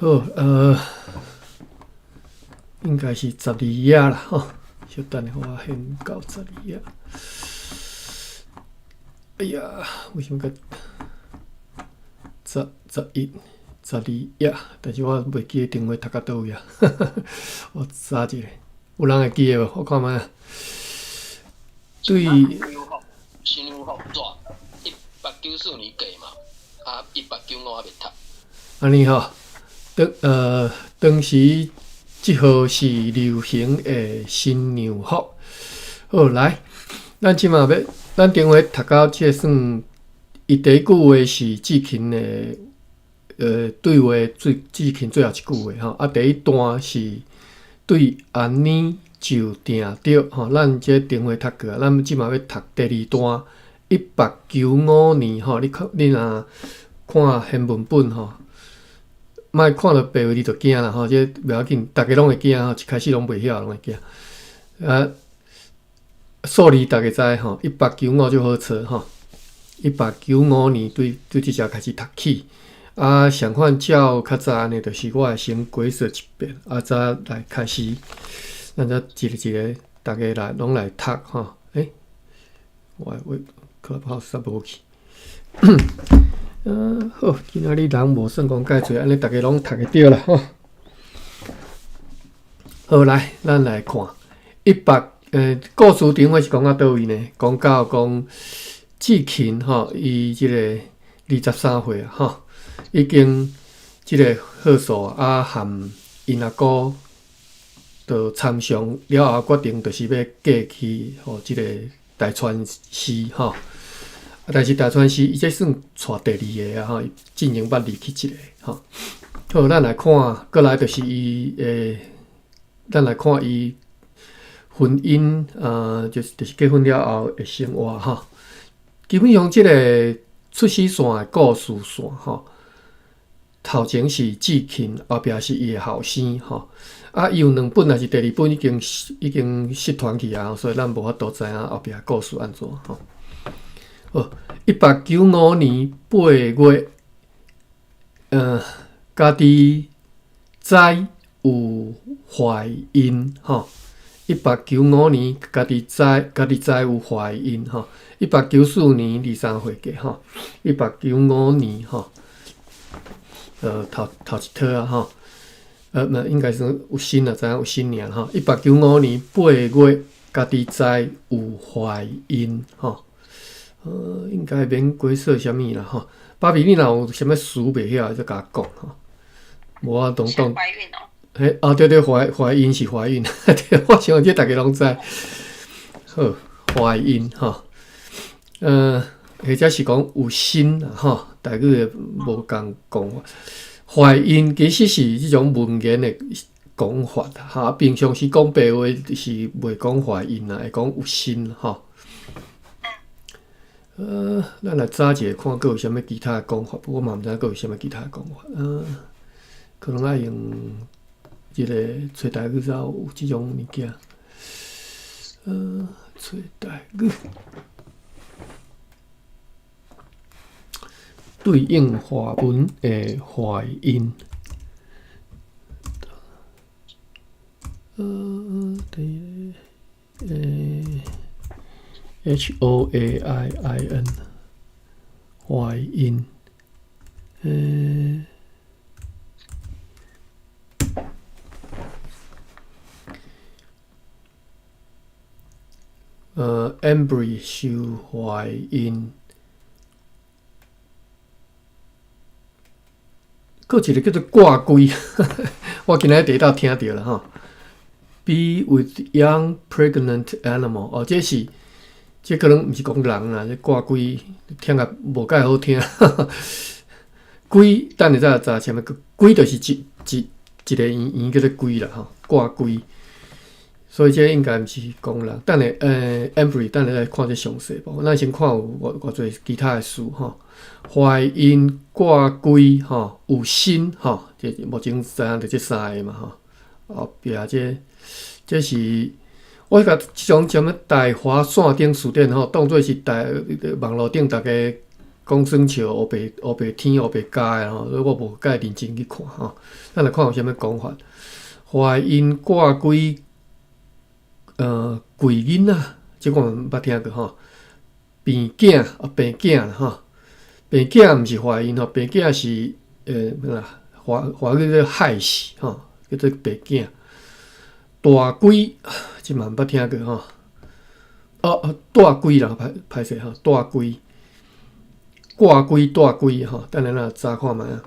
好，应该是12页啦，吼。稍等下，我先到12页。哎呀，为什么个11、12页？但是我袂记定位读到倒位啊。我查一下，有人会记的无？我看卖。对。新牛号纸，1894年计嘛，啊，1895还未读。安尼吼，当时即号是流行的新娘服。好，来，咱即马要，咱顶回读到即算，伊第一句话是志勤的，对话志勤最后一句话吼。啊，第一段是对安妮就定着吼。咱即顶回读过啊，咱即马要读第二段。1895年吼，你若看新闻本吼。莫看到白话你就惊啦吼，这袂要紧，大家拢会惊吼，一开始拢袂晓，拢会惊。数字大家知吼，1895就好找吼。1895年对即只开始读起，啊，相反照较早呢，就是我会先解说一遍，啊，再来开始，咱再一个一个，大家来拢来读吼。我Clubhouse 煞无去。好，今仔日人无算讲介侪，安尼大家拢读会着啦吼。好，来，咱来看故事顶位是讲到倒位呢？讲到志勤吼，伊即个23岁啊吼，已经即个贺寿啊，含因阿姑就参详了后，决定就是要嫁去吼即个大川市吼。但是大川市伊这算带第二个啊吼，进行捌离去一个吼。好，咱来看，过来就是咱来看伊婚姻就是结婚了后的生活吼。基本上即个出世线的故事线吼，头前是志勤，后壁是伊的后生吼。啊，伊有2本，但是第2本已经失传去啊，所以咱无法度知影后壁故事安怎吼。1895年8月，家己知有怀孕吼。1895年家己知有怀孕吼。1894年23岁嫁吼。1895年吼，头一套啊吼。应该是有新啊，知影有新尔吼。1895年8月，家己知有怀孕吼。应该免解说啥物啦吼。芭比，你若有啥物词袂晓，再甲我讲吼。无我当。怀孕哦。对，怀孕是怀孕，对，我想这大家拢知。好，怀孕吼，或者是讲有新啦吼，大家也无共讲法。怀孕其实是即种文言的讲法啦，哈，平常时讲白话是袂讲怀孕啦，会讲有新吼。咱来查一下看，佫有啥物其他的讲法。不过嘛，毋知佫有啥物其他的讲法。可能爱用一个找台语才有即种物件。找台语对应华文的怀孕。HOAIIN 怀孕，Embry 受怀孕，佫一个叫做挂龟，我今仔第一道听到了吼。Be with young pregnant animal， 这可能毋是讲人啦，这挂龟听甲无介好听。龟，等下再查啥物？龟就是一个圆叫做龟啦吼，挂龟。所以这应该毋是讲人。等下，Embry， 等下来看这详细无？咱先看有偌侪其他的事吼。怀孕、挂龟吼，有新吼，这目前知影着这3个嘛吼。后壁这是。我甲即种什物台华线顶书店吼，当做是网络顶大家讲耍笑黑白天黑白加的吼，所以我无介认真去看吼。咱来看有啥物讲法？怀孕挂龟贵囡仔，即我毋捌听过吼。病囝病囝啦吼，病囝毋是怀孕吼，病囝是华语叫害死吼，叫做病囝。大龟即嘛毋捌听过吼。大龟啦，歹势吼，大龟。挂龟大龟吼，等下咱查看觅啊。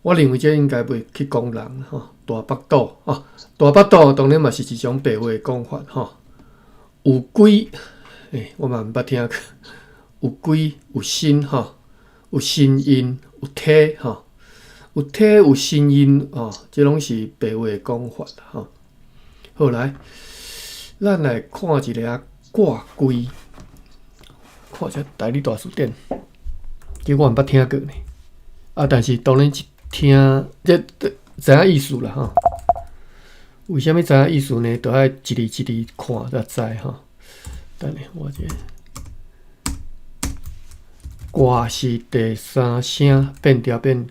我认为这应该袂去讲人吼，大腹肚吼，大腹肚当然嘛是一种白话讲法吼。有龟，我嘛毋捌听过。有龟有身吼，有身孕有体吼，有体有身孕吼，这拢是白话讲法吼。好来，咱来看一个挂龟，看一下大理大书店。这我毋捌听过呢，但是当然是听，知影意思啦吼。为虾米知影意思呢？都爱一字一字看才知吼。等下我这挂是第三声变调变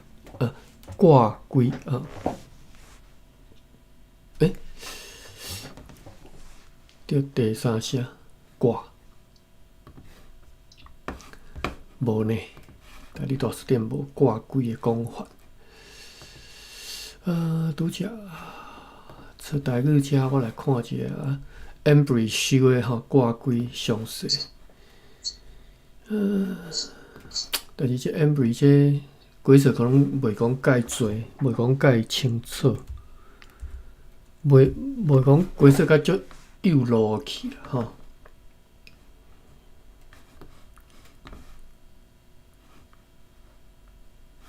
挂龟着第三声挂，无呢？大理大书店无挂龟的讲法。拄则出台语遮，我来看一下Embry 收的吼挂龟详细。但是这 Embry 这规则可能袂讲介侪，袂讲介清楚，袂讲规则甲足幼路去啦吼。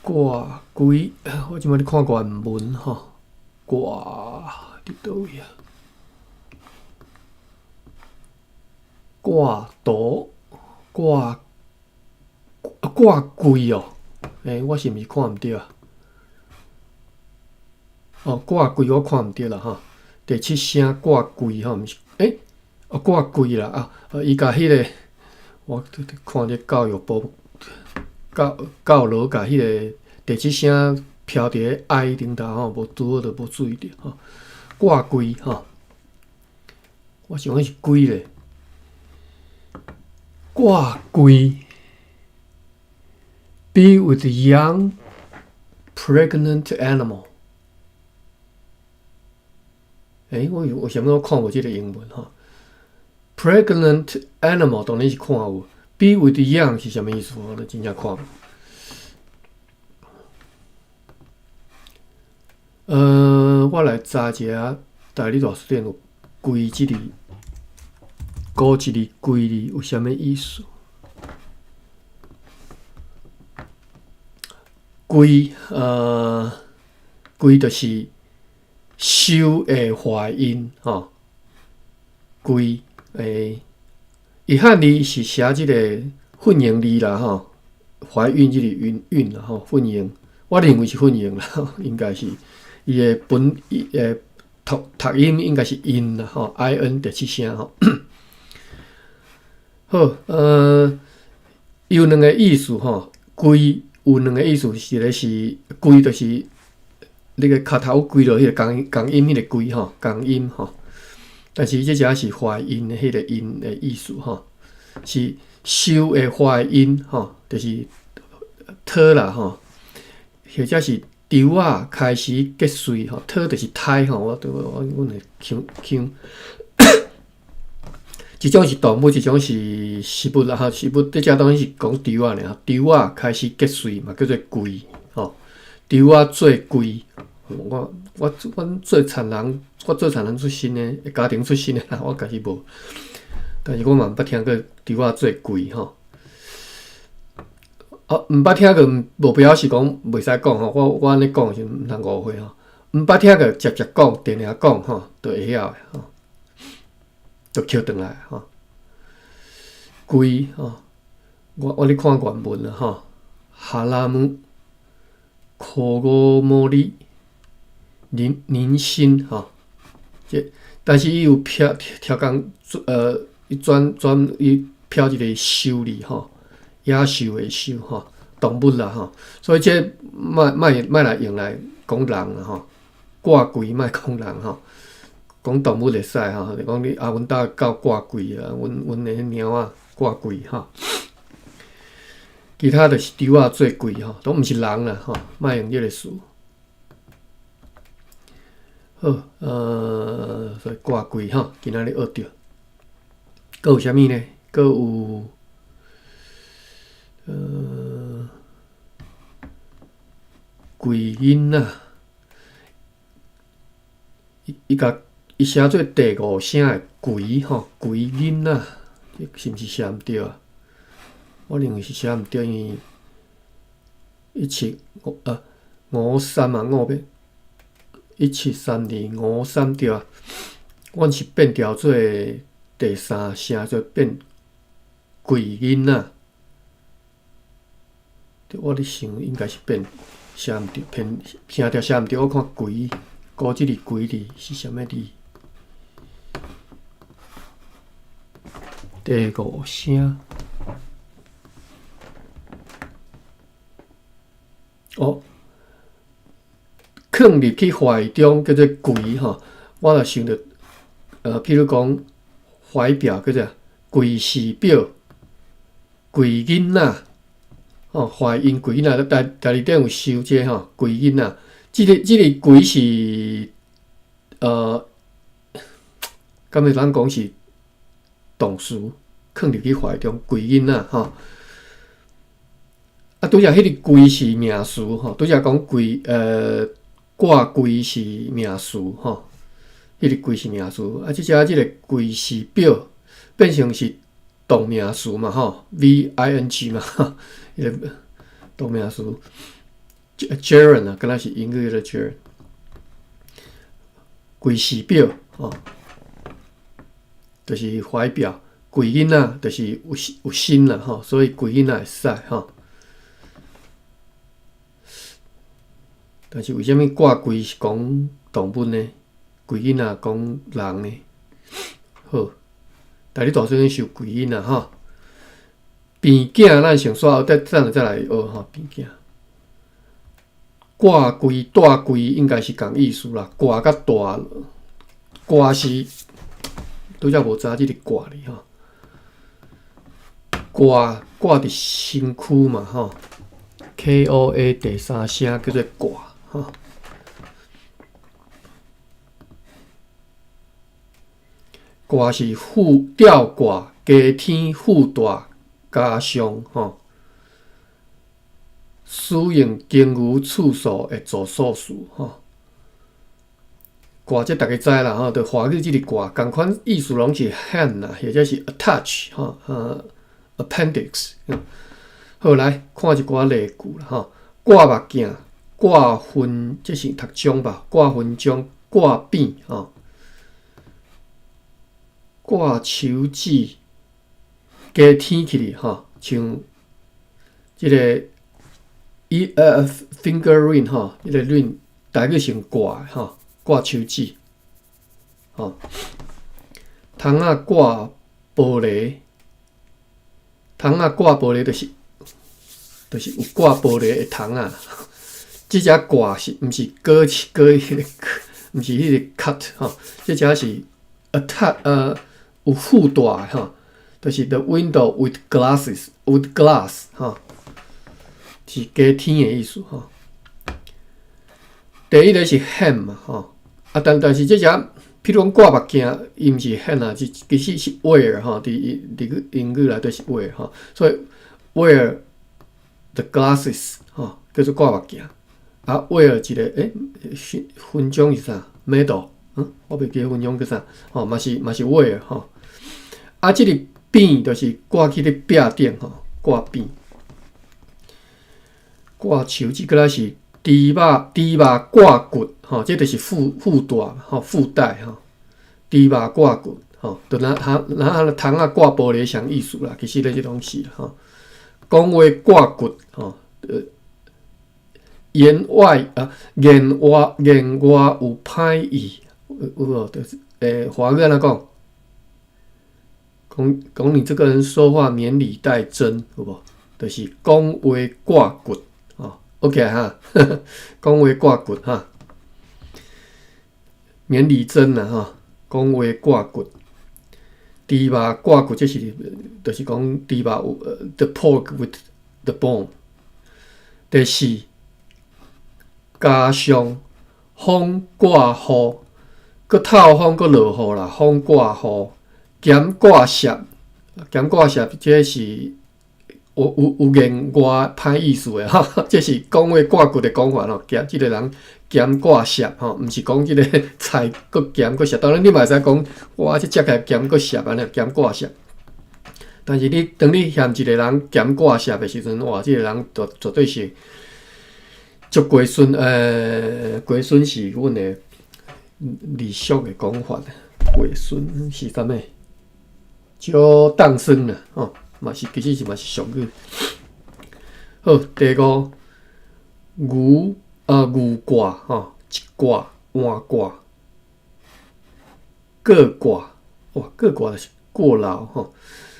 挂龟，我即摆咧看原文吼，挂伫倒位啊？挂图挂龟哦，我是毋是看毋对啊？挂龟我看毋对啦吼。第七声挂龟吼，毋是挂龟啦伊甲迄个我看这教育部。教老甲迄个第七声飘伫咧 I 顶头吼，无拄好就无注意着吼。挂龟吼，我想迄是龟咧。挂龟 ，be with young pregnant animal。我为什么我看无即个英文吼 ？pregnant animal 当然是看有。be with young 是啥物意思？我真正看无。我来查一下大理大书店有“龟”即字，古一字“龟”字有啥物意思？龟龟就是收的怀孕吼，龟伊汉字是写即个混营字啦吼，怀孕即个孕啦吼，混营，我认为是混营啦，应该是伊的读音应该是音啦吼 ，in 第七声吼。好，有两个意思吼，龟有两个意思，一个是龟，就是那个脚头跪落迄个共音迄个龟吼，共音吼。但是这只是怀孕的迄个音的意思吼，是收的怀孕吼，就是胎啦吼，或者是猪仔开始结穗吼，胎就是胎吼，阮会腔，一种是动物，一种是食物啦吼，食物这只当然是讲猪仔尔，猪仔开始结穗嘛，叫做龟吼，猪仔做龟。阮做田人，我做田人出身的，家庭出身的啦，我家己无，但是我嘛毋捌听过猪仔做龟吼。毋捌听过，无表示讲袂使讲吼。我安尼讲是毋通误会吼。毋捌听过，直接讲，定定讲吼，就会晓的吼，就捡转来吼。龟吼，我咧看原文啦吼，哈拉姆科罗莫里。宁心吼，但是伊有调讲伊转伊飘一个修理吼，野兽的兽吼，动物啦吼，所以这莫来用来讲人啦吼，挂龟莫讲人吼，讲动物会使吼，就讲你阮兜狗挂龟啊，阮的猫仔挂龟吼，其他就是猪仔做龟吼，都毋是人啦吼，莫用这个词。好，所以挂龟吼，今仔日学着，搁有啥物呢？搁有鬼囡仔，伊写做第五声的鬼吼，鬼囡仔，是毋是写毋对啊？我认为是写毋对，因为535嘛，5变173253对啊，阮是变调做第三声，做变鬼囡仔。我咧想应该是变写毋对，偏声调写毋对。我看鬼，古即字鬼字是啥物字？第五声。哦，放入去怀中叫做柜吼，我就想着，譬如讲怀表叫做柜时表，柜囡仔，吼怀孕柜囡仔，家己顶有收这吼柜囡仔，即个柜是敢会咱讲是动词，放入去怀中柜囡仔吼。啊，拄则迄个龟是名词吼，拄则讲龟挂龟是名词吼，迄个龟是名词。啊，即个龟时表变成是动名词嘛吼 ，VING 嘛，迄个动名词 ，gerund 啊，敢若是英语的 gerund。龟时表吼，就是怀表，龟囡仔就是有心啦吼，所以龟囡仔会使吼。但是为什么挂龟是讲动物呢？龟囡仔讲人呢？好，但你大细汉受龟囡仔吼，变囝咱先煞，等下再来学吼变囝。挂龟、大龟应该是共意思啦，挂甲大，挂是拄则无知即个挂哩吼，挂伫身躯嘛吼 ，KOA 第三声叫做挂。卦是吊卦，家天富大家上吼，使用经牛次数的组数数吼。卦这大家知啦吼，就华语这个卦，共款意思拢是 hand 啦，或者是 attach 吼appendix。好，来看一寡例句啦吼，挂目镜。挂分，这是读章吧？挂分章，挂扁吼，挂手指，加天起哩吼，像这个finger ring 吼，这个 ring 大概是挂吼，挂手指吼，窗仔挂玻璃，窗仔挂玻璃就是有挂玻璃的窗仔。即只挂是毋是割迄个，毋是迄个 cut 吼，即只是有附带吼，就是 the window with glass 吼，是加天的意思吼。第一个是 hand 嘛吼，啊但是即只，譬如讲挂目镜，伊毋是 hand 啊，其实是 wear 吼，伫英语内底是 wear 吼，所以 wear the glasses 吼，叫做挂目镜。啊，wear 一个分钟是啥 ？medal， 我袂记得分钟叫啥，吼，嘛是 wear 吼。啊，即个扁就是挂去咧壁顶吼，挂扁。挂手指个是猪肉挂骨吼，这就是附带吼，附带吼，猪肉挂骨吼，就拿窗仔挂玻璃相意思啦，其实咧即拢是吼，讲话挂骨吼，言外有歹意，有无？就是华语安怎讲？讲你这个人说话绵里带针，有无？就是讲话挂骨哦。OK 哈，讲话挂骨哈，免礼真啦哈，讲话挂骨。猪肉挂骨，这是就是讲猪肉the pork with the bone。第四，加上风挂雨，佮透风佮落雨啦，风挂雨，咸挂湿，咸挂湿，这是有言外歹意思的哈，这是讲话挂骨的讲法咯。咸即个人咸挂湿吼，毋是讲即个菜佮咸佮湿。当然你嘛会使讲，哇，这食起来咸佮湿安尼，咸挂湿。但是你当你嫌一个人咸挂湿的时阵，哇，即个人绝对是足龟孙龟孙是阮的理俗的讲法。龟孙是啥物？招当生啦，吼。其实是俗语。好，第五，牛卦吼，一卦换卦，过卦，哇，过卦就是过劳吼。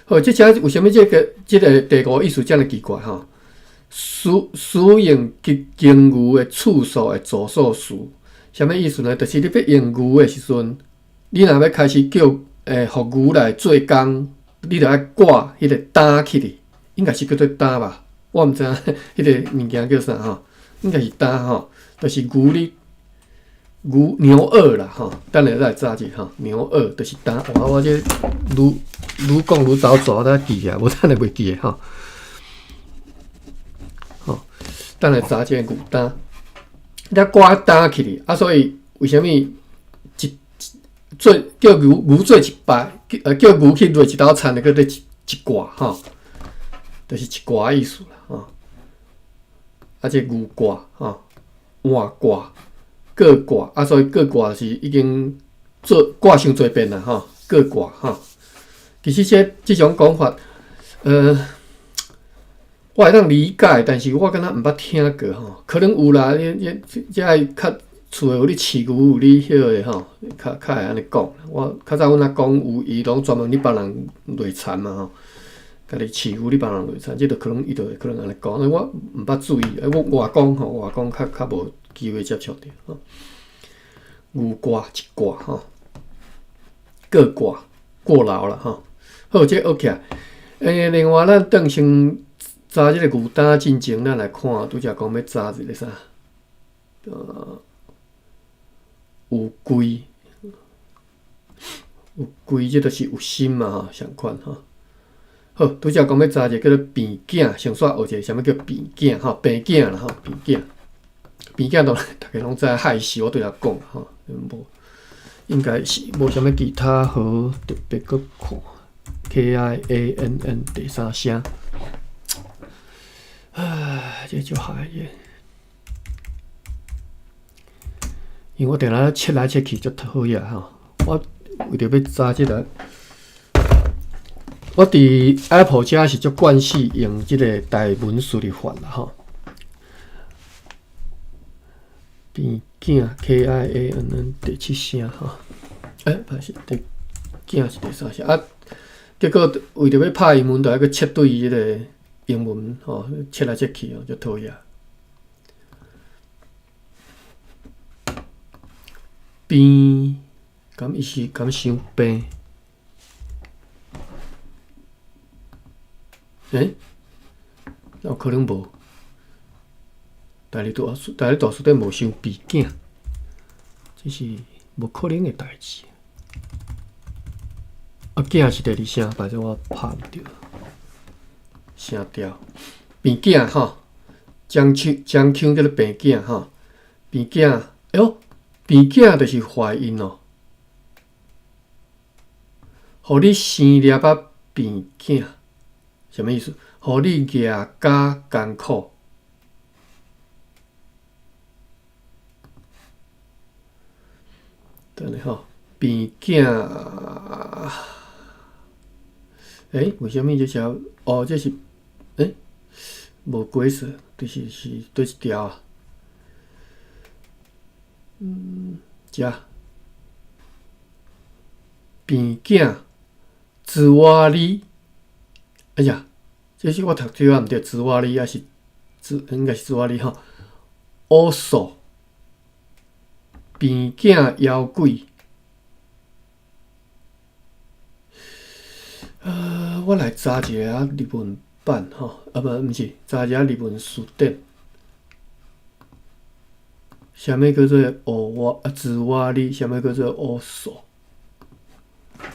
好，为什么这个第五意思这么奇怪吼？使用经牛的次数的组数数，什么意思呢？就是你要用牛的时阵，你若要开始叫互牛来做工。你著爱挂迄个担起哩，应该是叫做担吧？我毋知影迄个物件叫啥吼，应该是担吼，就是牛耳啦吼。等下再查者吼，牛耳就是担。哇，我这愈讲愈走蛇，咱记起来，无等下袂记诶吼。吼，等下查者牛担，你挂担起哩啊，所以为虾米叫牛做一摆？叫牛去落一道田，叫做一卦吼，就是一卦意思啦吼。啊，这牛卦吼，换卦、过卦啊，所以过卦是已经做卦伤侪遍啦吼，过卦吼。其实这种讲法，我会当理解，但是我敢若毋捌听过吼，可能有啦，这爱较。厝诶有咧饲牛，有咧晓诶吼，较会安尼讲。我较早阮阿公有伊拢专门咧帮人犁田嘛吼，家己饲牛咧帮人犁田，即著可能伊著会可能安尼讲。我毋捌注意，我阿公吼，我阿公较无机会接触着吼。牛卦一卦吼，过卦过劳啦吼。好，这 OK 啊。另外咱转先查即个牛担进前，咱来看拄则讲要查一个啥？有龟，这就是有心嘛吼，相款吼。好，拄则讲要查一个叫做病囝，上煞学一个啥物叫病囝吼，病囝啦吼，病囝，病囝当然大家拢知害死，我对他讲吼，无应该是无啥物其他好特别搁看 KIANN 第三声，唉，这就害个。因为我定来切来切去足讨厌吼，我为着要查即个，我伫 Apple 遮是足惯势用即个台文输入法啦吼。变囝 KIANN 第七声吼，不是第囝是第三声啊。结果为着要拍英文，就要去切对即个英文吼，切来切去哦，足讨厌。病，敢伊是敢伤病？有可能无？大书店无伤病囝，这是无可能的代志。囝是第二声，反正我拍毋着，声调。病囝吼，将腔叫做病囝吼，病囝，哎哟。病囝就是怀孕哦，互你生粒啊病囝，什么意思？互你牙加艰苦。等下吼，病囝，为什么这条？哦，这是无规则，就是对一条啊。遮病囝自我哩，哎呀，这是我读对啊，毋对，兹瓦利还是应该是兹瓦利吼。乌索边境妖怪，我来查一下日文版吼，毋是，查一下日文词典。啥物叫做兹瓦利？啥物叫做乌索？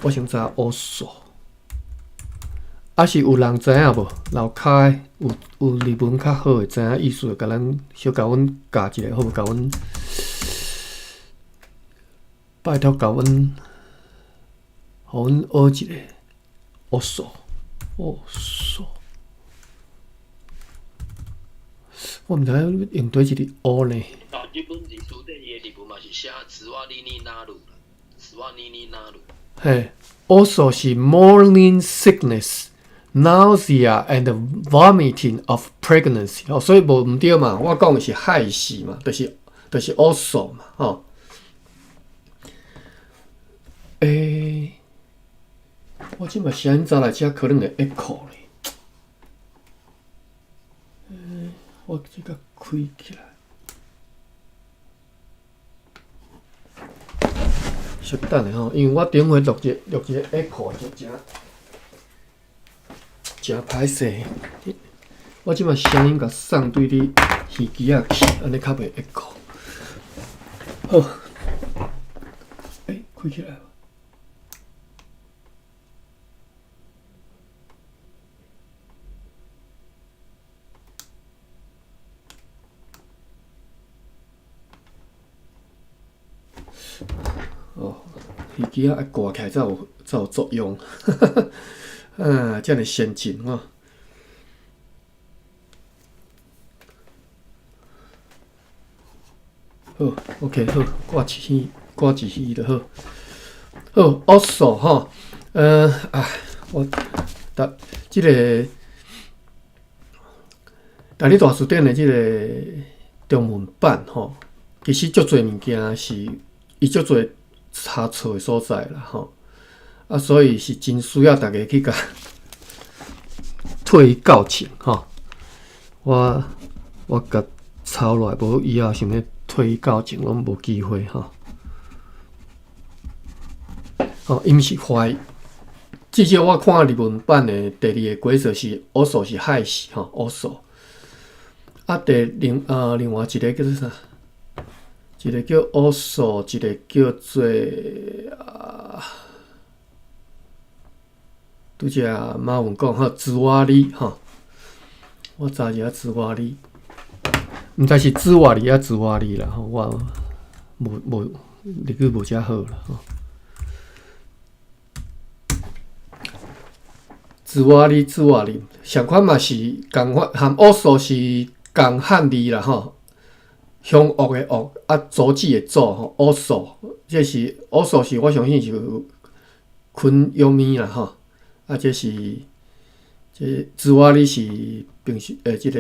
我先查乌索。啊是有人知影无？楼骹有日文较好诶，知影意思，甲阮教一下，好无？甲阮拜托甲阮，互阮学一下。乌索，我毋知影用对一个乌呢。日本字书典伊诶日文嘛是写兹瓦利尼纳鲁，兹瓦利尼纳鲁。嘿，乌索是 morning sickness。nausea and vomiting of pregnancy， 所以无毋对嘛，我讲的是害死嘛，就是also嘛，吼。我即摆声音走来遮可能会 echo 咧。我即个开起来。稍等下吼，因为我顶回录一个 echo 真歹势，我即摆声音甲送对你耳机仔去，安尼较袂会echo。好，开起来。耳机仔爱挂起来才有作用，啊，遮尔先进吼。好 ，OK， 好，挂一耳就好。好 ，also 吼，我即个大理大书店的即个中文版吼，其实足侪物件是伊足侪差错的所在啦吼，所以是真需要大家去甲退教程吼。我甲抄落来，无以后想要退教程，拢无机会吼。伊毋是坏，至少我看日文版的第二个规则是 also 是害死吼 also。另外一个叫做啥？一个叫 also， 一个叫做拄则马文讲吼，兹瓦利吼，我查一下兹瓦利，毋知是兹瓦利啊兹瓦利啦吼，我无日语无遮好啦吼。兹瓦利，相款嘛是共款，含 also 是共汉字啦吼。凶恶的恶组织的组吼 ，also， 这是 also 是我相信是昆优咪啦吼，这是兹瓦利是平时这个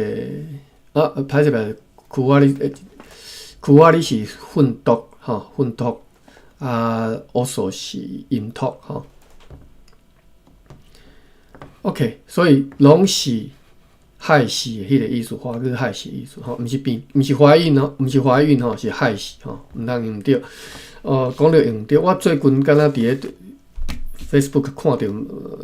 歹势歹，库瓦利是粪毒吼，粪毒also 是阴毒吼。OK， 所以拢是害死的迄个意思，华语害死的意思吼，毋是怀孕吼，是害死吼，毋通用着。讲着用着，我最近敢若伫咧 Facebook 看到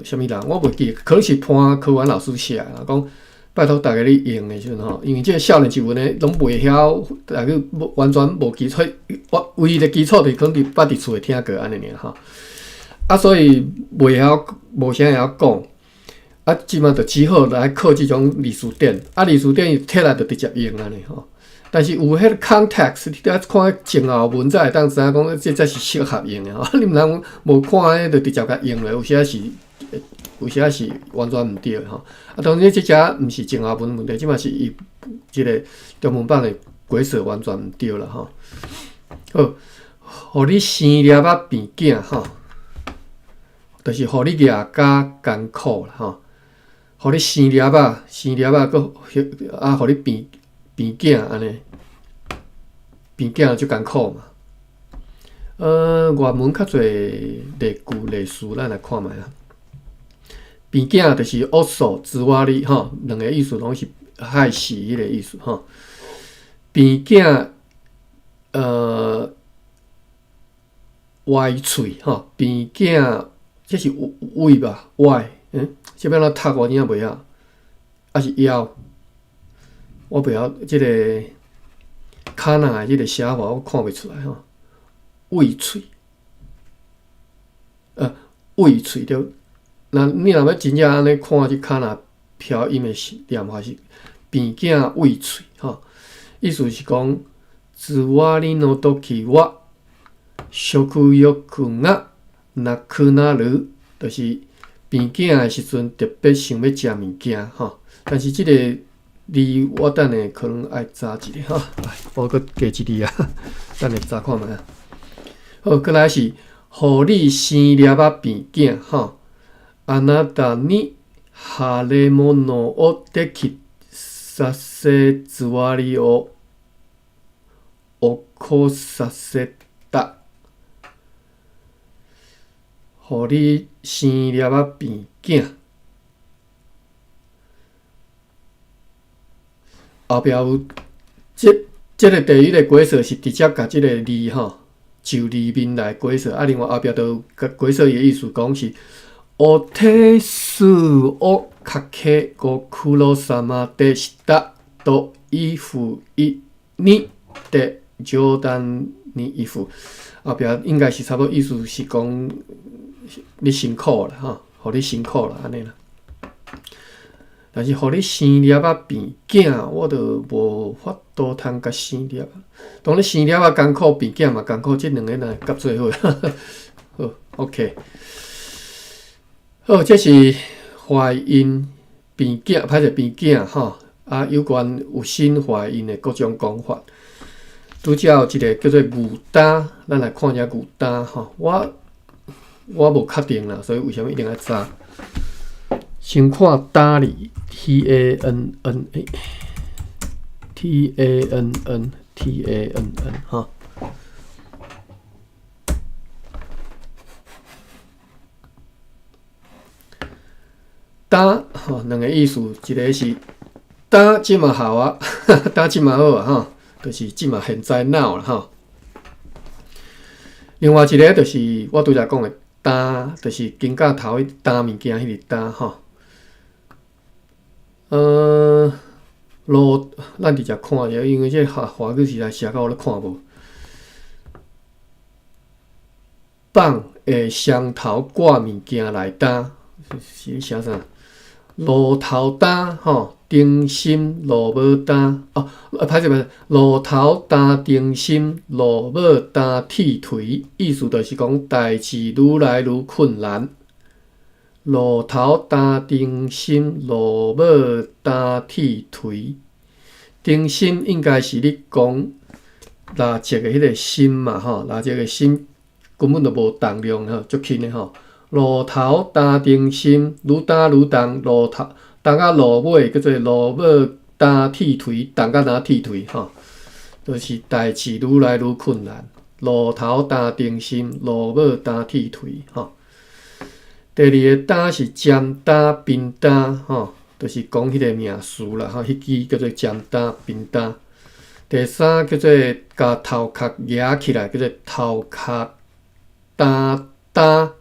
啥物人，我袂记，可能是潘科元老师写啦，讲拜托大家咧用的时阵吼，因为即个少年时阵咧拢袂晓，大家完全无基础，唯一的基础就是可能伫捌伫厝诶听过安尼尔吼，所以袂晓无啥会晓讲。即马就只好来靠即种字词典，字词典伊摕来就直接用安尼吼。但是有迄个 context， 你得看前后文才会当知影讲，这才是适合用的吼。你毋通无看迄就直接甲用了，有时是完全毋对吼。当然，即只毋是前后文问题，即马是伊即个中文版的规则完全毋对啦吼。好，互你生粒变囝吼，就是互你牙加艰苦啦吼。互你生粒佫互你变囝安尼，变囝就艰苦嘛。原文较侪例句例词，咱来看觅啊。边囝就是恶兽之蛙哩吼，两个意思拢是害死迄个意思吼。边囝歪喙吼，边囝这是胃吧？歪，这边咱读我真袂晓，还是枵？我袂晓这个卡那的这个写法，我看袂出来吼。胃喙，胃喙对。那你若要真正安尼看这卡那飘音的念法是边囝胃喙吼，意思是讲自我哩诺多起我。食欲がなくなる，就是边囝的时阵特别想要食物件吼。但是这个字我等下可能爱查一下哈，我搁加一字啊，等下查看卖。好，过来是互你生粒仔边囝吼。あなたに腫れ物をできさせつわりを起こさせた。互你生粒仔边囝，后壁有这个第一个鬼说是直接甲这个字吼就字面来鬼说，另外后壁都有鬼说的意思讲是お手数をかけご苦労様でしたというふうにで冗談に一副，后壁应该是差不多意思是讲。你辛苦啦，吼，互你辛苦啦，安尼啦。但是互你生粒仔变囝，我都无法度通甲生粒。当你生粒仔艰苦，变囝嘛艰苦，即两个若夹做伙。好 ，OK。好，这是怀孕变囝，歹势变囝吼。啊，有关有心怀孕的各种讲法。拄则有一个叫做牛胆，咱来看一下牛胆吼。我无确定啦，所以为什么一定要查？先看单字 TANN 哈。单吼两个意思，一个是单即嘛好啊，单即嘛好啊吼，就是即嘛现在闹啦吼。另外一个就是我拄则讲的。担就是经过头迄担物件，迄个担吼。路咱直接看者，因为这华语实在写到我咧看无。放下双头挂物件来担，是写啥？路头担吼，定心路无担哦。歹势，路头担定心，路尾担铁腿，意思就是讲代志愈来愈困难。路头担定心，路尾担铁腿。定心应该是你讲拉直的迄个心嘛吼，拉直的心根本就无重量吼，足轻的吼。路头担定心，愈担愈重，路头担到路尾叫做路尾担铁腿，担到哪铁腿吼，就是代志愈来愈困难。路头担定心，路尾担铁腿吼。第二个担是尖担、平担吼，就是讲迄个命数啦吼，迄支叫做尖担、平担。第三叫做甲头壳压起来，叫做头壳担担。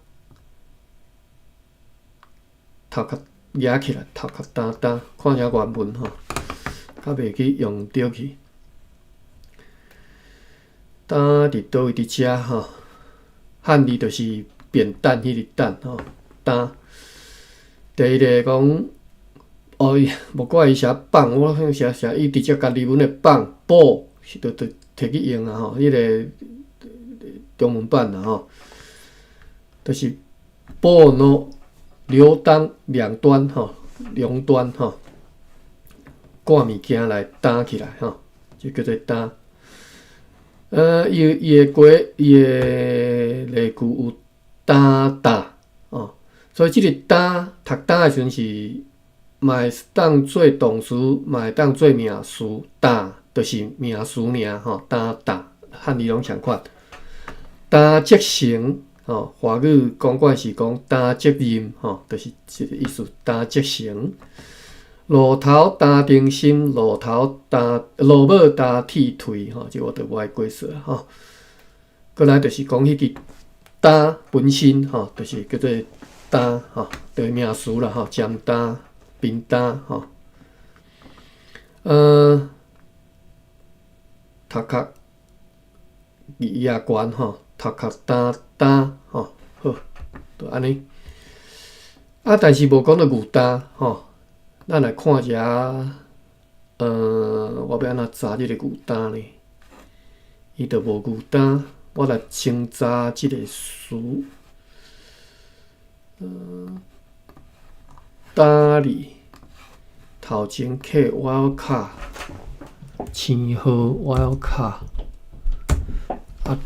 头壳压起来，头壳担担，看下原文吼，较袂去用着去。担伫倒位伫遮吼，汉字就是扁担迄个担吼，担。第一个讲，无怪伊写放，我写伊直接甲日文的放补，就摕去用啊吼，迄个中文版啊吼，就是补喏。両端两端吼，两端吼，挂物件来担起来吼，就叫做担。伊的例句有担担哦，所以即个担读担的时阵是，嘛会当做动词，嘛会当做名词，担就是名词尔吼，担担汉字拢相款。担即成华语讲惯是讲担责任，就是即个意思，担责成。路头担定心，路尾担铁腿，即我就无爱解说吼。过来就是讲迄个担本身，就是叫做担，就是名词啦，尖担、平担，头壳牙悬，头壳担，好，就安尼。但是无讲到牛担，咱来看一下，我要安怎查即个牛担呢？伊就无牛担，我来先查即个词，担字头前刻我卡，青号我卡，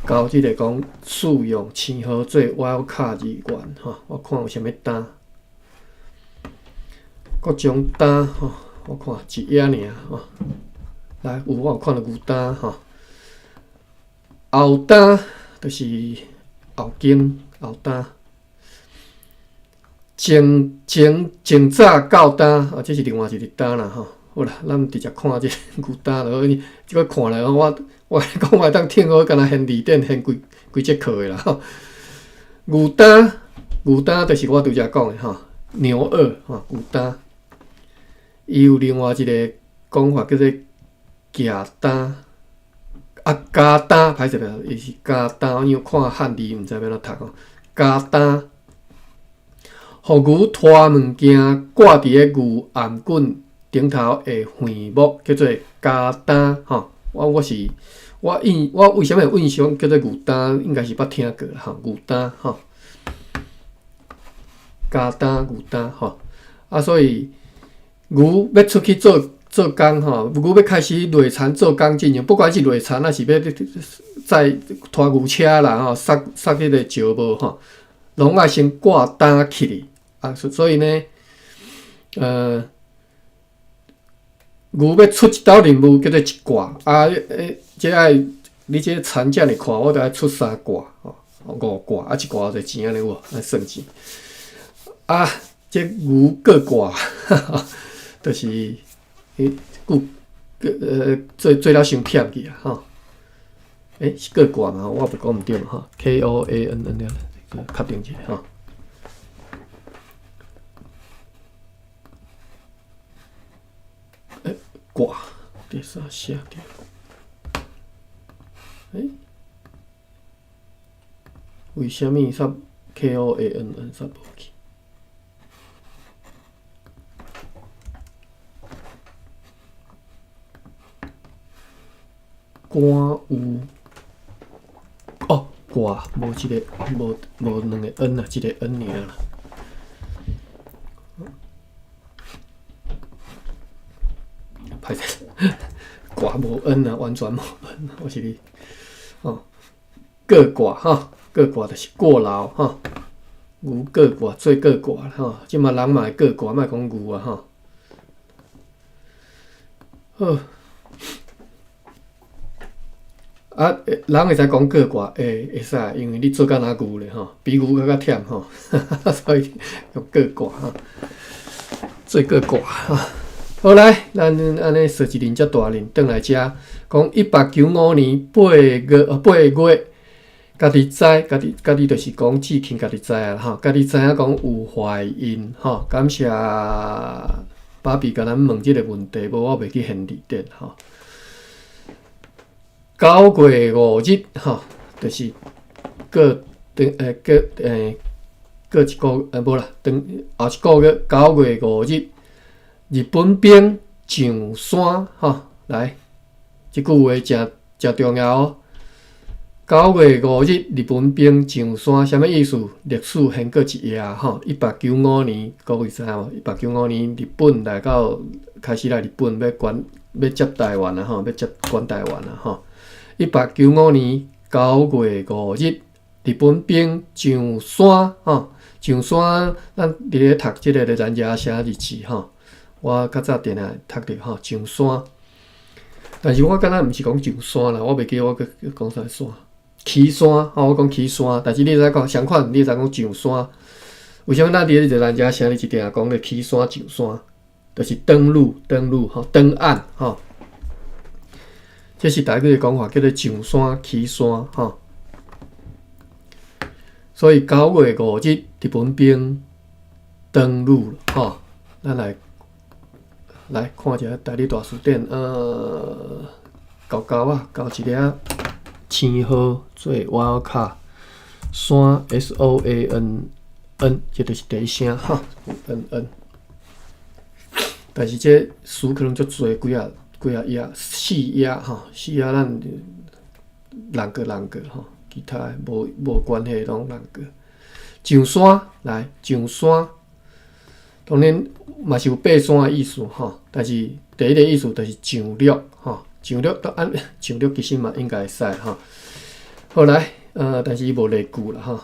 到即个讲使用青号做我卡字源，我看有啥物担。各种担，我看一页尔，来，我有看到牛担，后担就是后颈后担，前早到担，这是另外一个担啦，好啦，咱直接看这牛担落去，即个看来我讲我当听好，敢若现字典现规节课的啦。牛担就是我拄则讲的牛耳牛担。伊有另外一个讲法叫做夹担，夹担，歹势啦，伊是夹担，因为看汉字毋知要怎读夹担，互牛拖物件挂伫个牛颔棍顶头的橫木，叫做夹担。我为什么有印象叫做牛担？应该是捌听过啦，牛担夹担牛担所以。牛要出去做工牛要开始犁田做工进前，不管是犁田还是要载拖牛车啦塞迄个石磨拢爱先挂担起哩所以呢，牛要出一道任务叫做一挂这爱你这田这么看，我着爱出3挂5挂一挂就钱安尼有爱算钱这牛各挂就是做了伤忝去是各挂嘛？我袂讲毋对嘛KOANN 确定一下挂第三写着为虾米煞 KOANN 煞无去？官有挂无一个无两个 N 一个 N 尔啦。歹势，挂无 N 完全无 N， 我是你各挂各挂就是过劳牛各挂做各挂即嘛人嘛会各挂，莫讲牛好。人会使讲各挂，会使，因为你做甲若牛咧比牛较忝所以用各挂做各挂好来，咱安尼说一轮遮大轮，转来遮讲1895年8月，家己知，家己就是讲志庆家己知啦家己知影讲有怀孕感谢爸比甲咱问即个问题，无我袂去现字典9月5日就是过一个无啦，后一个月9月5日，日本兵上山来，即句话真重要9月5日，日本兵上山，啥物意思？历史先过一页1895年，各位知影无？1895年日本开始来日本要接台湾啦要接管台湾啦1895年9月5日，日本兵上山上山，咱伫咧读即个的咱遮写日字我较早定定读着上山，但是我敢若毋是讲上山啦，我袂记我讲啥山岐山，我讲岐山，但是你会讲相款，你会讲上山。为什么咱伫咧热兰遮城里一定讲咧岐山上山，就是登陆吼，登岸吼。这是台语的讲法，叫做上山岐山吼。所以9月5日，日本兵登陆了吼。咱来看一下台历大词典，交啊，交一粒星号做瓦卡山 SOANN， 这就是第一声哈 ，NN。但是这词可能足多，几啊页，4页哈，4页咱人个吼，其他的无关系拢人个。上山来上山，当然嘛是有爬山的意思吼，但是第一个意思就是上略吼，上略上略其实嘛应该会使吼。好来，但是伊无例句啦吼。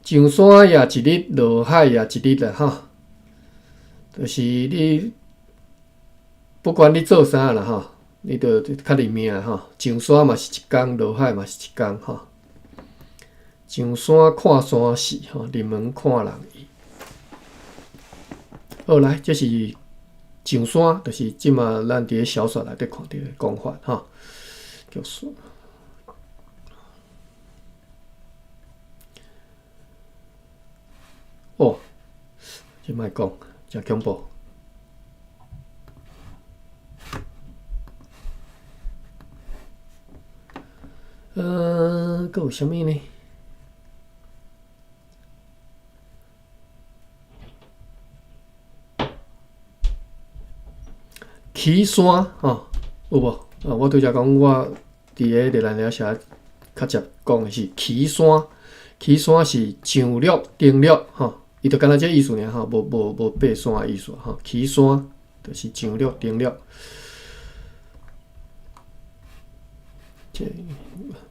上山也一日，落海也一日啦吼。就是你不管你做啥啦吼，你着较认命吼。上山嘛是一工，落海嘛是一工吼。上山看山势吼，入门看人意。好来，这是上山，就是即马咱伫咧小说内底看到的讲法吼，叫做。哦，这莫讲，真恐怖。佫有啥物呢？岐山吼，有无？我拄则讲，我伫咧热兰遮写较接讲的是岐山，岐山是上略、登略吼。伊就干那这意思尔吼，无爬山的意思吼。岐山就是上略、登略。这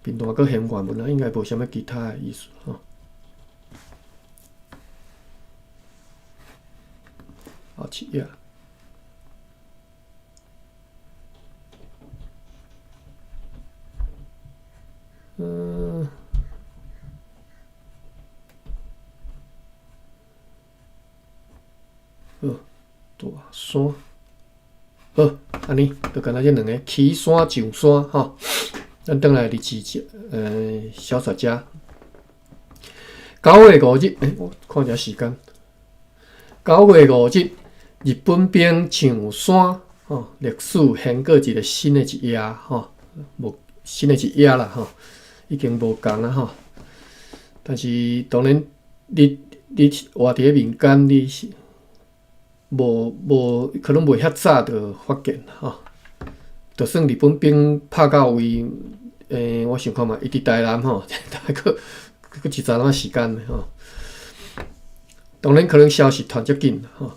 片段佫现原文啊，应该无啥物其他的意思吼。后一页。大山，好，安尼就干那这两个岐山、上山吼。咱转来日小说家9月5日，我看一下时间。9月5日，日本兵上山吼，历史掀过一个新的一页吼，无新的一页啦吼，已经无共啦吼。但是当然，你活伫咧民间，你是无可能袂遐早就发现吼。就算日本兵拍到位，我想看嘛，伊伫台南吼，大概佫一阵仔时间吼。当然可能消息传足紧吼，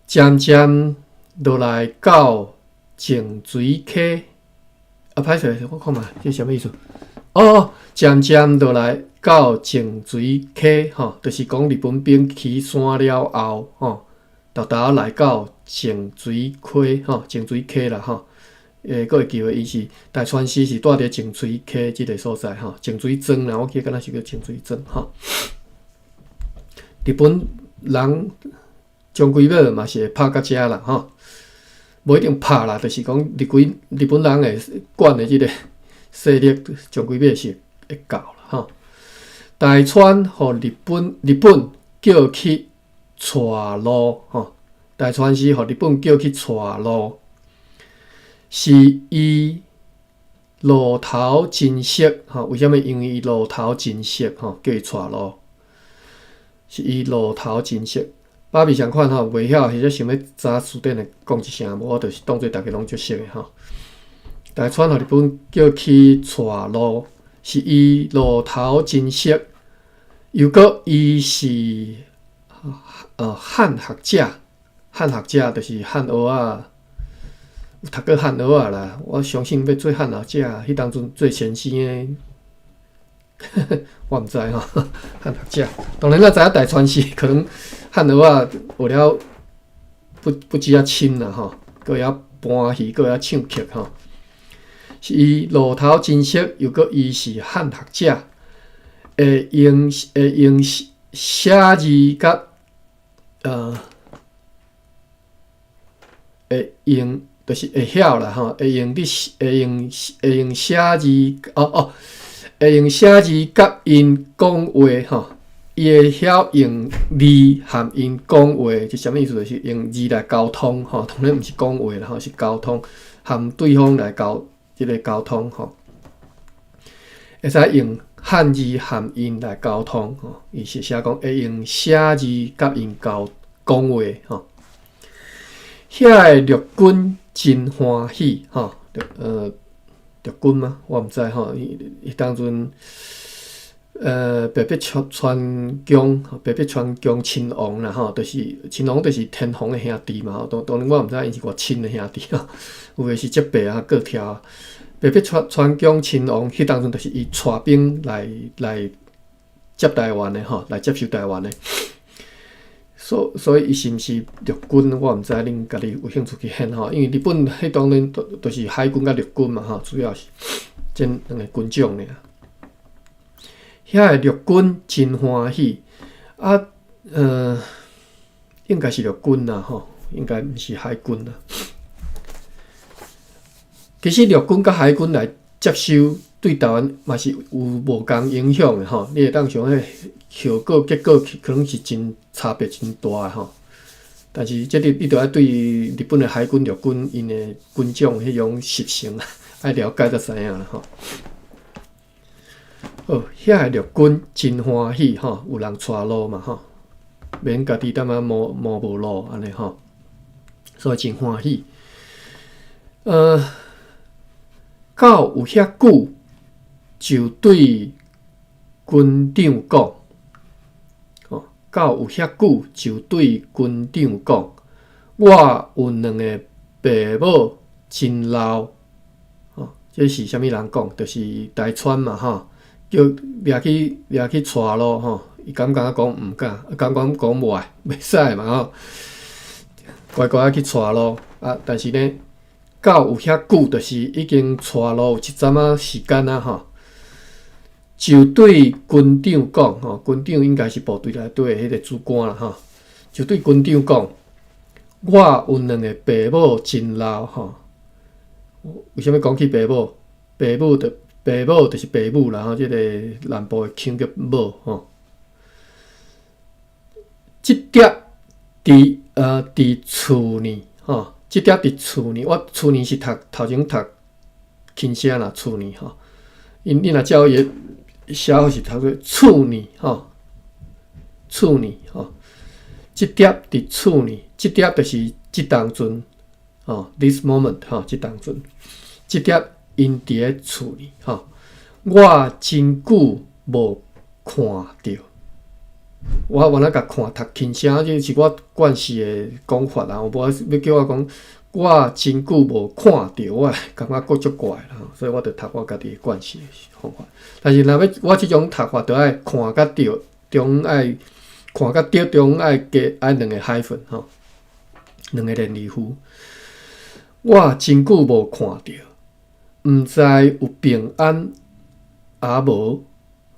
渐渐落来到净水溪。歹势，我看嘛，这啥物意思？渐渐落来到净水溪吼，就是讲日本兵起山了后吼。豆来到净水溪吼，净水溪啦吼，佫会记为伊是大川市是住伫净水溪即个所在吼，净水庄啦，我记得敢若是叫净水庄吼。日本人将规尾嘛是会拍到遮啦吼，无一定拍啦，就是讲日本人会管的即个势力将规尾是会到啦吼。大川互日本叫去。带路吼，大川市互日本叫去带路，是伊路头真色吼。为什么？因为伊路头真色吼，叫伊带路，是伊路头真色。爸比相款吼，袂晓或者想要查词典的讲一声，无我就是当做大家拢足熟的吼。大川互日本叫去带路，是伊路头真色，又搁伊是。汉学者就是汉学啊，有读过汉学啊啦。我相信要做汉学者，迄当阵最先进的，我毋知吼。汉学者，当然咱知影大川市可能汉学啊，为了不止啊深啦吼，佫会晓搬戏，佫会晓唱曲吼。是伊路头真熟，又搁伊是汉学者，会用写字甲会用就是会晓啦吼，会用写字会用写字甲因讲话吼。伊会晓用字和因讲话，是啥物意思？就是用字来沟通吼，当然毋是讲话啦吼，是沟通，和对方来沟通吼。会使用汉字和因来沟通吼，伊是写讲会用写字甲因讲话吼。遐个陆军真欢喜吼，陆军吗？我毋知吼，伊当阵。白壁川江亲王啦吼，就是亲王，就是天皇的兄弟嘛。当然我毋知因是偌亲的兄弟吼，有诶是接白啊，各条白壁川江亲王，迄当阵就是伊带兵来接台湾的吼，来接收台湾的。所以伊是毋是陆军，我毋知恁家己有兴趣去选吼，因为日本迄当然都是海军甲陆军嘛吼，主要是这两个军种尔。遐个陆军真欢喜啊，应该是陆军啦吼，应该毋是海军啦。其实陆军甲海军来接收对台湾嘛是有无共影响的吼。你会当想迄效果结果可能是真差别真大的吼。但是这你着要对日本的海军、陆军因的军种迄种习性爱了解才知影啦吼。遐个陆军真欢喜吼，有人带路嘛吼，免家己踮啊摸无路安尼吼，所以真欢喜。到有遐久，就对军长讲，到有遐久就对军长讲，我有两个爸母真老，这是啥物人讲？就是台川嘛吼。叫掠去带路吼，伊敢讲毋敢，敢讲袂使嘛吼，乖乖去带路啊！但是呢，到有遐久，就是已经带路有一阵仔时间啊吼，就对军长讲吼，军长应该是部队内底的迄个主官啦吼，就对军长讲，我有两个爸母真老吼，为虾米讲起爸母？爸母就是爸母啦，吼，即个南部的腔叫母吼。即碟伫厝呢吼，即碟伫厝呢。我厝呢是头前读轻声啦，厝呢吼。你若照伊写法是读做厝呢吼，厝呢吼。即碟伫厝呢，即碟就是即当阵吼 ，this moment 吼，即当阵，即碟。因伫咧厝里吼，我真久无看着。我原来甲看读轻声，这是我惯势的讲法啦。无要叫我讲，我真久无看着，我感觉够足怪啦。所以我着读我家己的惯势的方法。但是若要我即种读法，着爱看甲着，中爱看甲着，中爱加爱两个海分吼，两个连字符。我真久无看着。毋知有平安也无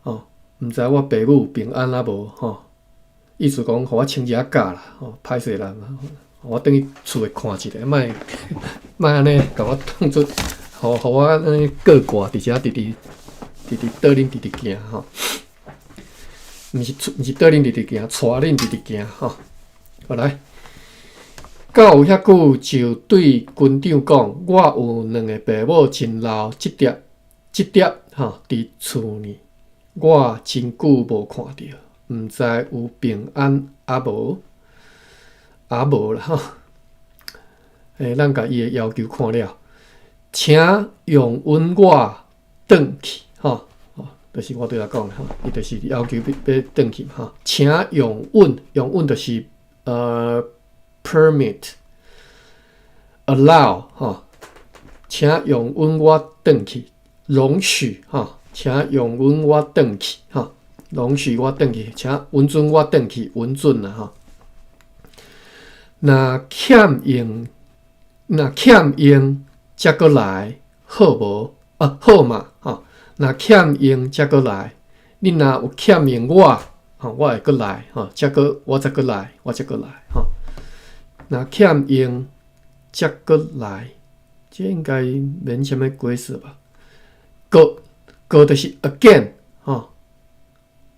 吼，毋知我爸母平安也无吼。意思讲，互我穿一下假啦吼，歹势人啊，我等于厝诶看一下，莫安尼甲我当作，互我安尼过挂，伫遮直倒恁直行吼。毋是倒恁直行，带恁直行吼。好来。到有遐久，就对军长讲，我有两个爸母真老，即碟吼伫厝呢，我真久无看着，毋知有平安也无啦吼。咱甲伊的要求看了，请容允我转去吼，就是我对他讲吼，伊就是要求要转去吼，请容允就是permit allow 吼，请容允我转去，容许吼，请容允我转去吼，容许我转去，请允准我转去，允准啦吼。若欠用，则搁来好无？啊，好嘛，吼，若欠用则过来，你若有欠用我，吼，我会过来，吼，我再过来，我再过来，吼。若欠用则过来，这应该免什么解释吧？过就是 again， 吼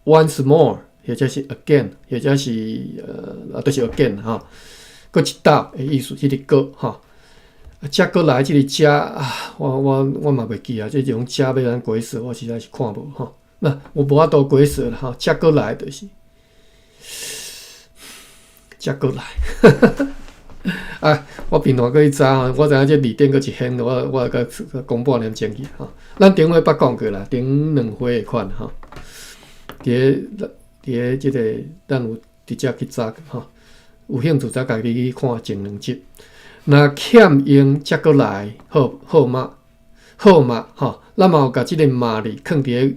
，once more， 或者是 again， 或者是都是 again， 吼，过一道的意思，即个过，吼。则过来，即个则啊，我嘛袂记啊，即种则要安解释，我实在是看无吼。那我无法度解释啦，吼，则过来就是则过来。啊，我平常去查吼，我知影即字典搁一现，我甲公布念前去吼。咱顶回捌讲过啦，顶2回的款吼。伫咧即个咱有直接去查吼，有兴趣则家己去看前2集。若欠用则过来，好嘛，吼，咱嘛有甲即个嘛字放伫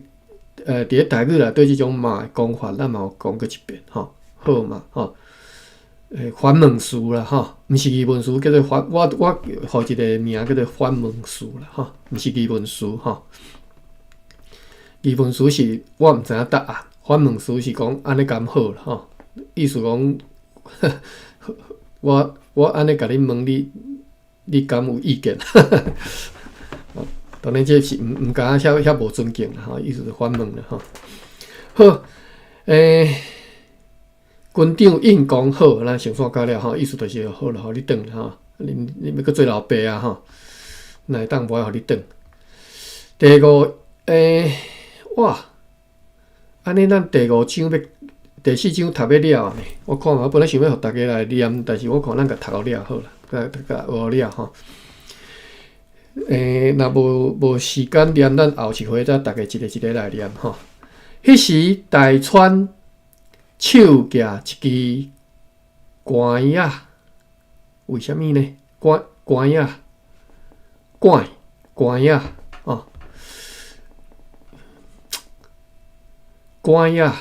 伫咧台语内对即种嘛的讲法，咱嘛有讲过一遍，吼，好嘛，吼，反问词啦，吼，毋是疑问词，叫做我互一个名叫做反问词啦，吼，毋是疑问词，吼，疑问词是我毋知影答案，反问词是讲安尼敢好啦，吼，意思讲，我安尼甲你问你敢有意见？当然这是毋敢遐无尊敬啦，吼，意思是反问啦，吼。好，军长应讲好，咱先线到了吼，意思就是好啦，互你转啦，吼。你要搁做老爸啊，吼，哪会当无爱互你转？第5，哇，安尼咱第5章第4章读要了呢，我看我本来想要互大家来念，但是我看咱甲读了好啦，甲学了吼。若无时间念，咱后一回再大家一个来念吼。迄时大川手举一支管仔，为虾米呢？管仔，管仔哦，管仔。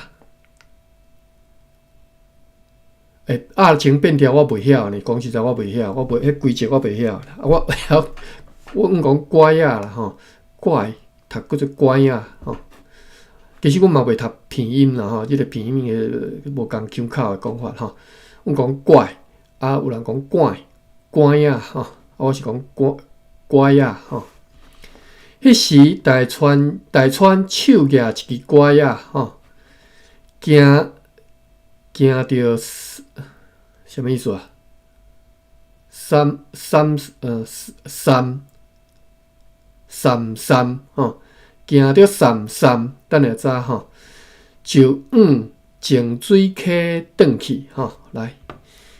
情变调我袂晓呢，讲实在我袂晓，我迄规则我袂晓啦。我讲乖仔啦吼，乖读叫做乖仔吼。其实阮嘛袂读拼音啦吼，即个拼音诶无共腔口诶讲法吼。阮讲乖，啊有人讲乖仔吼，我是讲乖仔吼。迄时大川手举一支乖仔吼，行着什么意思啊？三吼，行着三，等下早吼，就净水溪转去吼。来，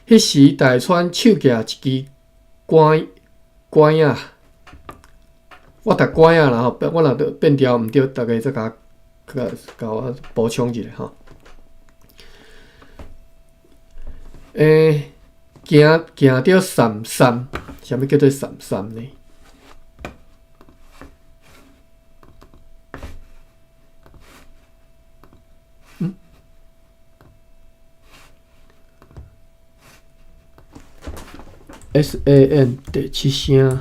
迄时大川手举一支管仔，我读管仔啦吼，我若变调毋对，大家再甲我补充一下吼。行着三，啥物叫做三呢？SAN 第7声，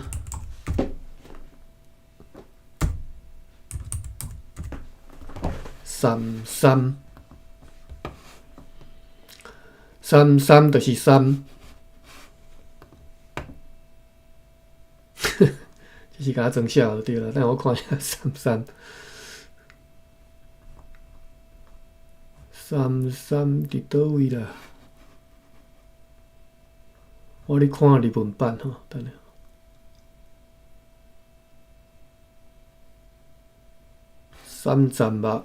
三就是三，就是甲它装笑就对了。但我看一下三伫倒位啦？我咧看日文版吼，等下。三站目。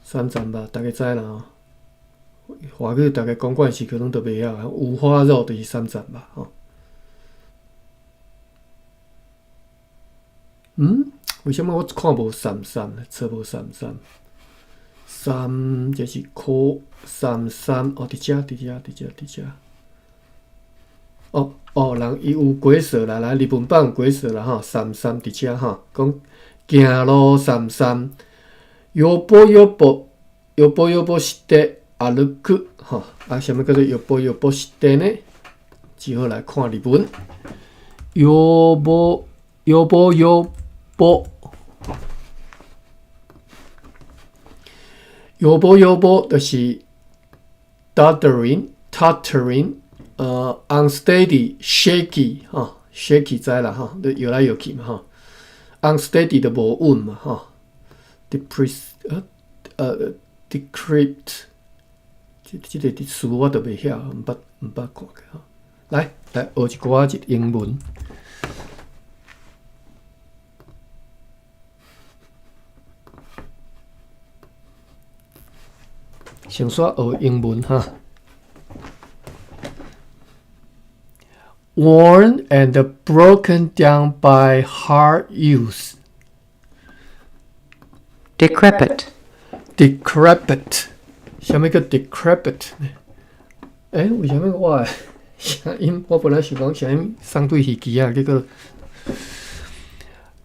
三站目，大家知啦吼。华语大家讲惯是可能都袂晓，五花肉就是三站目吼。为什么我看无三呢？找无三，三就是苦三哦，伫遮。人伊有解说啦，来日本版有解说啦吼，三伫遮吼，讲行路三。よぼして歩く吼，啊，什么叫做よぼして呢？只好来看日文。よぼよぼよぼ。よぼよぼ就是 stuttering, unsteady, shaky 哈 ，shaky 知啦哈，就摇来摇去嘛哈。unsteady 的无稳嘛哈。decrypt 这个词我都袂晓，毋捌看过哈。来学一寡英文。先说学英文哈。Worn and broken down by hard use. Decrepit. Decrepit. 什么叫 decrepit 呢？为什么我的声音？我本来想讲声音相对稀奇啊，结果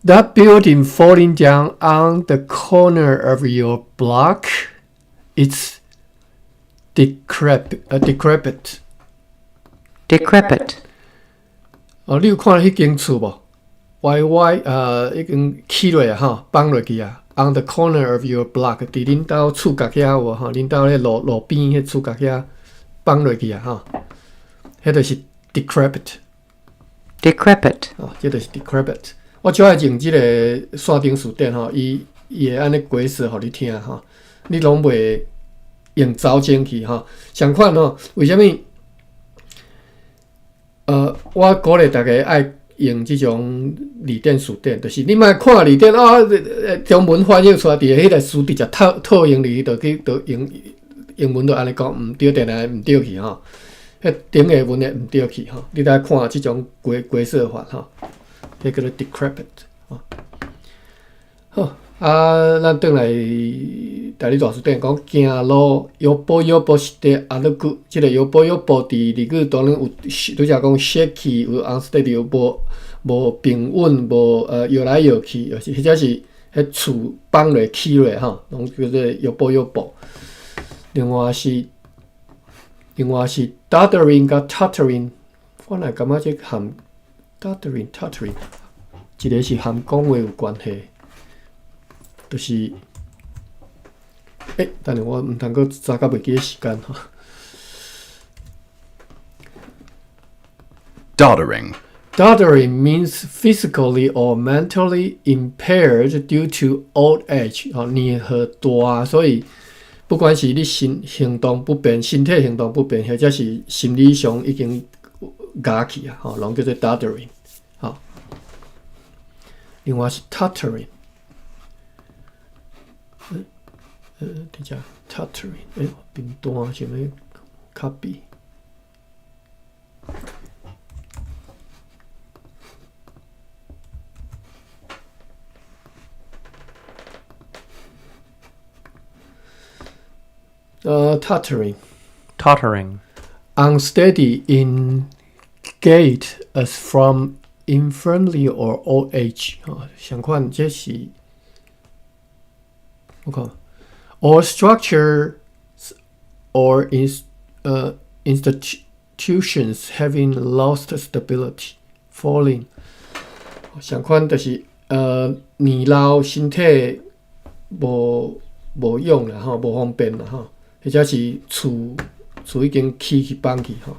That building falling down on the corner of your block, it's decrepit. Decrepit. 你有看迄间厝无？歪已经起落啊，哈，放落去啊。On the corner of your block， 伫恁兜厝角遐有哈，恁兜咧路边迄厝角遐放落去啊，哈，迄就是 decrepit。这就是 decrepit。我就爱用即个线顶书店吼，伊会安尼解释互你听吼，你拢袂用走进去吼。相款吼，为虾米？我鼓励大家爱用这种字典书店，就是你莫看字典中文翻译出来，伫迄个书直接套用你，就用英文就安尼讲，毋对定来毋对去吼。迄顶个文也毋对去吼，你来看即种解释法吼，迄叫做 decrepit 吼。好咱转来大理大书店讲行路摇步して歩く，即个摇步伫日语当然有，拄则讲 shaky 有 unsteady 有无平稳，无摇来摇去，或者是迄厝放落起落吼，拢叫做摇步。另外是 stuttering 甲 tuttering， 我来感觉这含 stuttering， 一个是含讲话有关系。就是等下我毋通阁查到袂记个时间吼。Doddering. Doddering means physically or mentally impaired due to old age。年岁大，所以不管是你行动不便、身体行动不便，或者是心理上已经哑去啊，拢叫做 doddering。另外是 tuttering。伫遮 tuttering， 边段想要 copy。Tottering. Unsteady in gait as from infirmity or old age。相款这是我看。Or structures or institutions having lost stability, falling。相款就是年老身体无用啦吼，无方便啦吼，或者是厝已经起放去吼。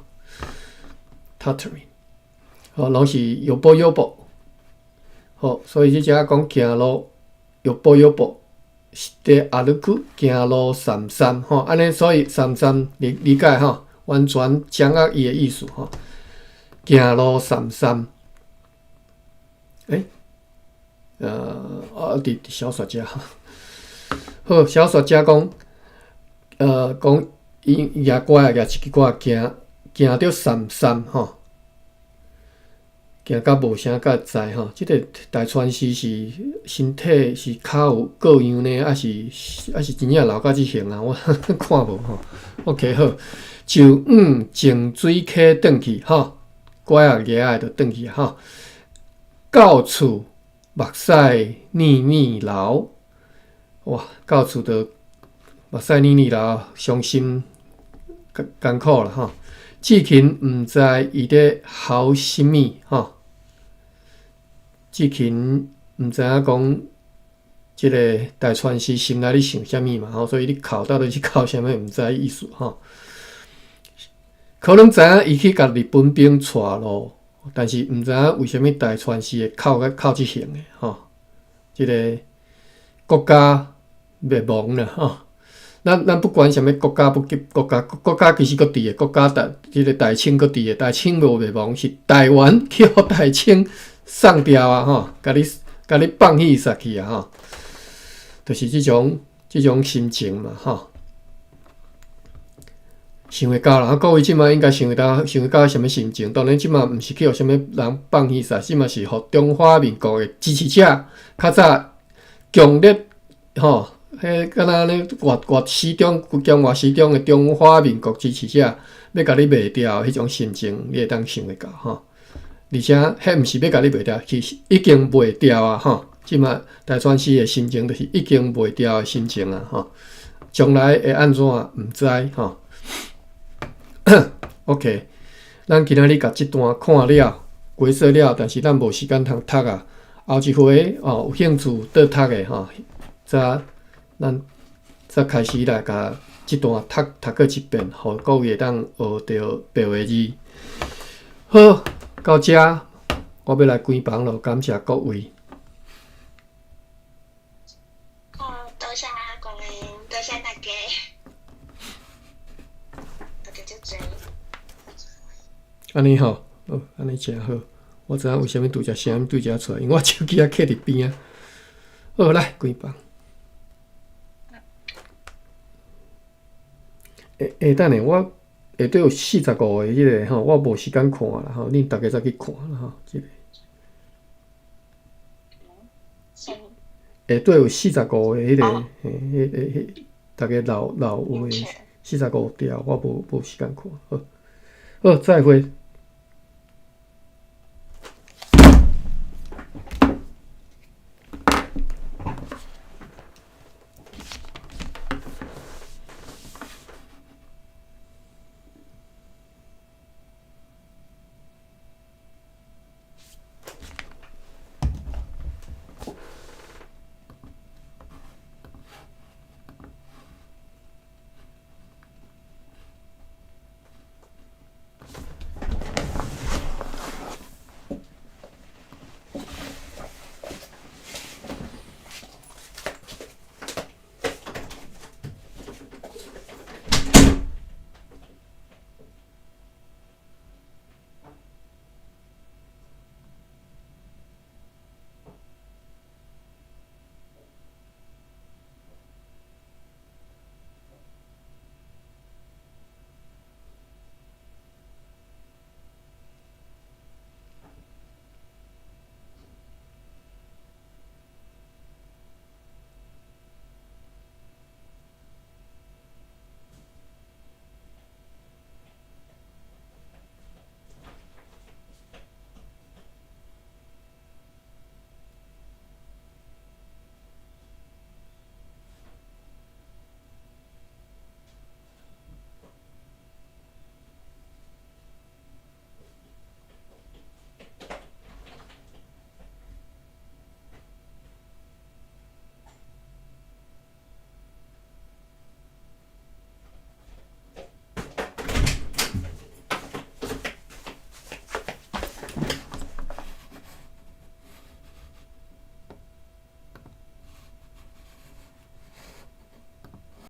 Tuttering， 拢是摇步。好，所以即只讲行路摇步。して歩く，行路散吼，安尼所以散理解吼，完全掌握伊的意思吼。行路散。伫小说家好，小说家讲伊举歌举一支歌，行着散吼。行到无啥甲会知吼，即个大川市是身体是较有各样呢，还是真正老到即型啊？我看无吼。OK 好，就净水溪转去吼，拐举就转去吼。到厝目屎腻流，哇！到厝就目屎腻流，伤心艰苦啦吼。志勤毋知伊咧考什么吼，志勤毋知影讲即个大传师心内咧想啥物嘛吼，所以你考到底是考啥物毋知意思吼。可能知影伊去甲日本兵带咯，但是毋知影为虾米大传师会考即项诶吼，即个国家灭亡了吼。咱不管啥物国家不国家其实搁伫诶，国家即个大清搁伫诶，大清无灭亡，是台湾去互大清送掉啊吼，甲你放弃煞去啊吼，就是即种心情嘛吼。想会到啦，各位即马应该想会到什么心情？当然即马毋是去互啥物人放弃煞，即马是互中华民国诶支持者较早强烈吼。迄敢若咧外始终江外始终诶中华民国支持者，要甲你卖掉迄种心情，你会当想会到吼。而且迄毋是要甲你卖掉，其实已经卖掉啊吼。即马大传师诶心情就是已经卖掉诶心情啊吼。将来会安怎毋知吼。OK， 咱今仔日甲即段看了、解说了，但是咱无时间通读啊。后一回有兴趣倒读诶吼，咱再开始来甲即段读过一遍，互各位会当学着白话字。好，到遮我要来关房咯，感谢各位。多谢光临，多谢大家，大家就多。安尼吼，安尼真好。我知影为虾米拄只声音对遮出来，因为我手机也徛伫边啊。好，来关房。等下我下底有45个迄个吼，我无时间看啦吼，恁大家再去看啦吼，即个。下底有45个迄个，大家留有诶45条，我无时间看。好，再会。